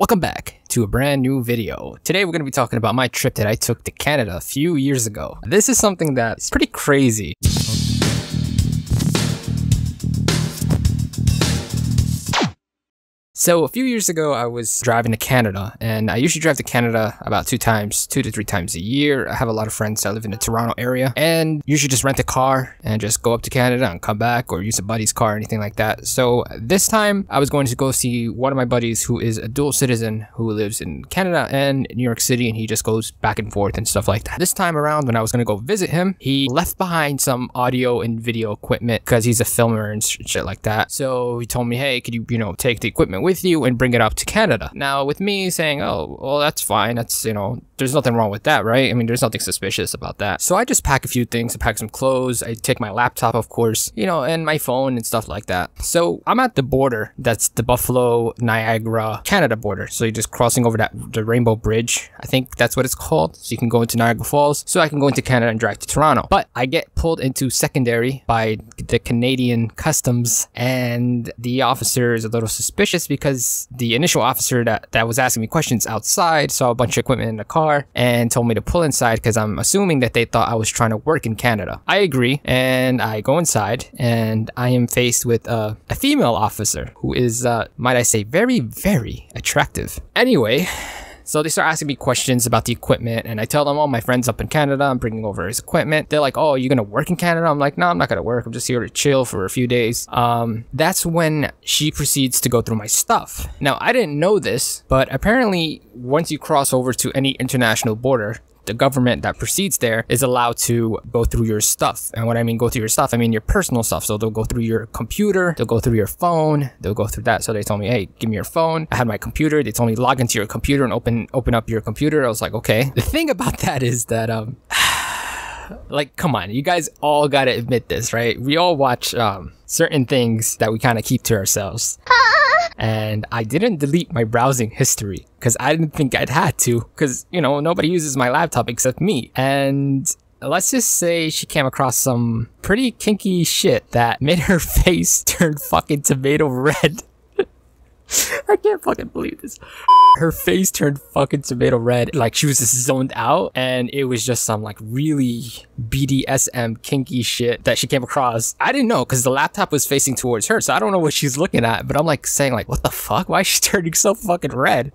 Welcome back to a brand new video. Today we're going to be talking about my trip that I took to Canada a few years ago. This is something that's pretty crazy. So a few years ago, I was driving to Canada, and I usually drive to Canada about 2 to 3 times a year. I have a lot of friends that live in the Toronto area, and usually just rent a car and just go up to Canada and come back, or use a buddy's car or anything like that. So this time, I was going to go see one of my buddies who is a dual citizen who lives in Canada and New York City, and he just goes back and forth and stuff like that. This time around, when I was going to go visit him, he left behind some audio and video equipment because he's a filmer and shit like that. So he told me, hey, could you, take the equipment with you and bring it up to Canada. Now with me saying, oh, well, that's fine. That's, there's nothing wrong with that, right? I mean, there's nothing suspicious about that. So I just pack a few things. I pack some clothes. I take my laptop, of course, and my phone and stuff like that. So I'm at the border. That's the Buffalo, Niagara, Canada border. So you're just crossing over the Rainbow Bridge. I think that's what it's called. So you can go into Niagara Falls. So I can go into Canada and drive to Toronto. But I get pulled into secondary by the Canadian Customs, and the officer is a little suspicious because the initial officer that was asking me questions outside saw a bunch of equipment in the car and told me to pull inside because I'm assuming that they thought I was trying to work in Canada. I agree, and I go inside, and I am faced with a female officer who is, might I say, very, very attractive. Anyway, so they start asking me questions about the equipment, and I tell them, oh, my friend's up in Canada, I'm bringing over his equipment. They're like, oh, you're gonna work in Canada? I'm like, no, I'm not gonna work. I'm just here to chill for a few days. That's when she proceeds to go through my stuff. Now, I didn't know this, but apparently once you cross over to any international border, the government that proceeds there is allowed to go through your stuff. And what I mean go through your stuff, I mean your personal stuff. So they'll go through your computer, they'll go through your phone, they'll go through that. So they told me, hey, give me your phone. I had my computer. They told me log into your computer and open up your computer. I was like, okay. The thing about that is that like, come on, you guys all gotta admit this, right? We all watch certain things that we kind of keep to ourselves. And I didn't delete my browsing history because I didn't think I'd had to, because, nobody uses my laptop except me. And let's just say she came across some pretty kinky shit that made her face turn fucking tomato red. I can't fucking believe this. Her face turned fucking tomato red. Like, she was just zoned out, and it was just some like really BDSM kinky shit that she came across. I didn't know because the laptop was facing towards her, so I don't know what she's looking at, but I'm like saying like, what the fuck? Why is she turning so fucking red?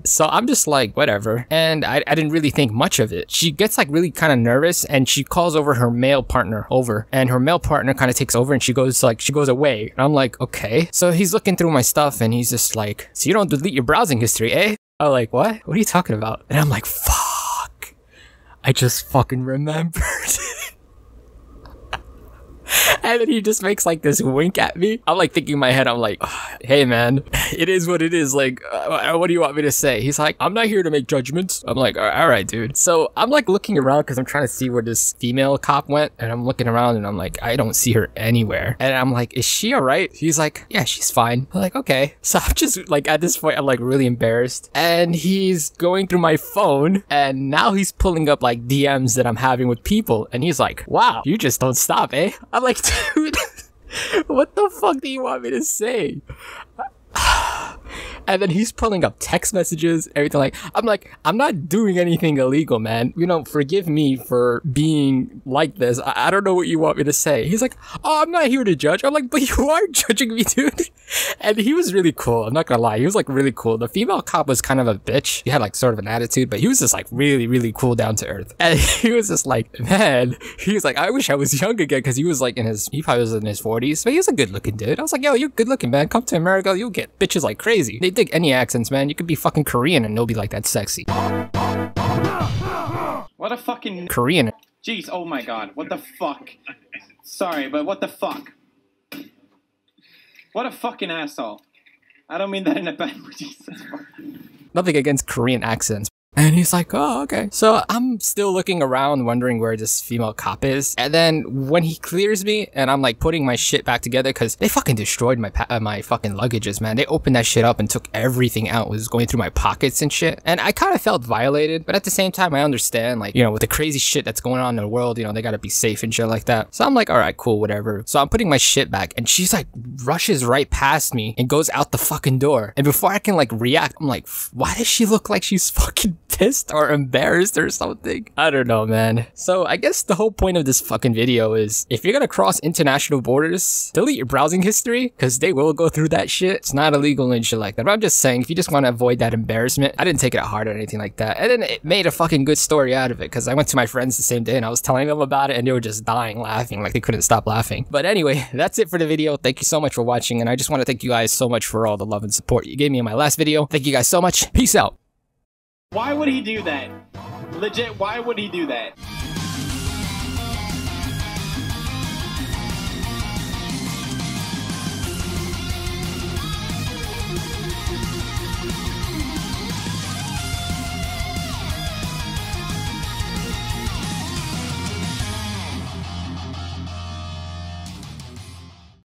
So I'm just like, whatever. And I didn't really think much of it. She gets like really kind of nervous, and she calls over her male partner over, and her male partner kind of takes over, and she goes away. And I'm like, okay. So he's looking through my stuff, and he's just like, so you don't delete your browsing history, eh? I'm like, what? What are you talking about? And I'm like, fuck. I just fucking remembered. And then he just makes like this wink at me. I'm like thinking in my head, I'm like, hey man, it is what it is. Like, what do you want me to say? He's like, I'm not here to make judgments. I'm like, all right, dude. So I'm like looking around because I'm trying to see where this female cop went. And I'm looking around and I'm like, I don't see her anywhere. And I'm like, is she all right? He's like, yeah, she's fine. I'm like, okay. So I'm just like, at this point, I'm like really embarrassed. And he's going through my phone, and now he's pulling up like DMs that I'm having with people. And he's like, wow, you just don't stop, eh? I'm like, dude, what the fuck do you want me to say? And then he's pulling up text messages, everything. I'm not doing anything illegal, man. Forgive me for being like this. I don't know what you want me to say. He's like, oh, I'm not here to judge. I'm like, but you are judging me, dude. And he was really cool. I'm not gonna lie. He was like really cool. The female cop was kind of a bitch. He had like sort of an attitude, but he was just like really, really cool, down to earth. And he was just like, man, he was like, I wish I was young again, because he was like he probably was in his 40s, but he was a good looking dude. I was like, yo, you're good looking, man. Come to America, you'll get bitches like crazy. They dig any accents, man. You could be fucking Korean and they'll be like that sexy. What a fucking Korean. Jeez, oh my god, what the fuck? Sorry, but what the fuck? What a fucking asshole. I don't mean that in a bad way, Jesus. Nothing against Korean accents. And he's like, oh, okay. So I'm still looking around, wondering where this female cop is. And then when he clears me and I'm like putting my shit back together, because they fucking destroyed my fucking luggages, man. They opened that shit up and took everything out. It was going through my pockets and shit. And I kind of felt violated, but at the same time, I understand, like, you know, with the crazy shit that's going on in the world, you know, they gotta be safe and shit like that. So I'm like, all right, cool, whatever. So I'm putting my shit back and she's like rushes right past me and goes out the fucking door. And before I can like react, I'm like, why does she look like she's fucking pissed or embarrassed or something? I don't know, man. So I guess the whole point of this fucking video is, if you're gonna cross international borders, delete your browsing history, because they will go through that shit. It's not illegal and shit like that. But I'm just saying, if you just want to avoid that embarrassment, I didn't take it hard or anything like that. And then it made a fucking good story out of it, because I went to my friends the same day and I was telling them about it and they were just dying laughing, like they couldn't stop laughing. But anyway, that's it for the video. Thank you so much for watching, and I just want to thank you guys so much for all the love and support you gave me in my last video. Thank you guys so much. Peace out. Why would he do that? Legit, why would he do that?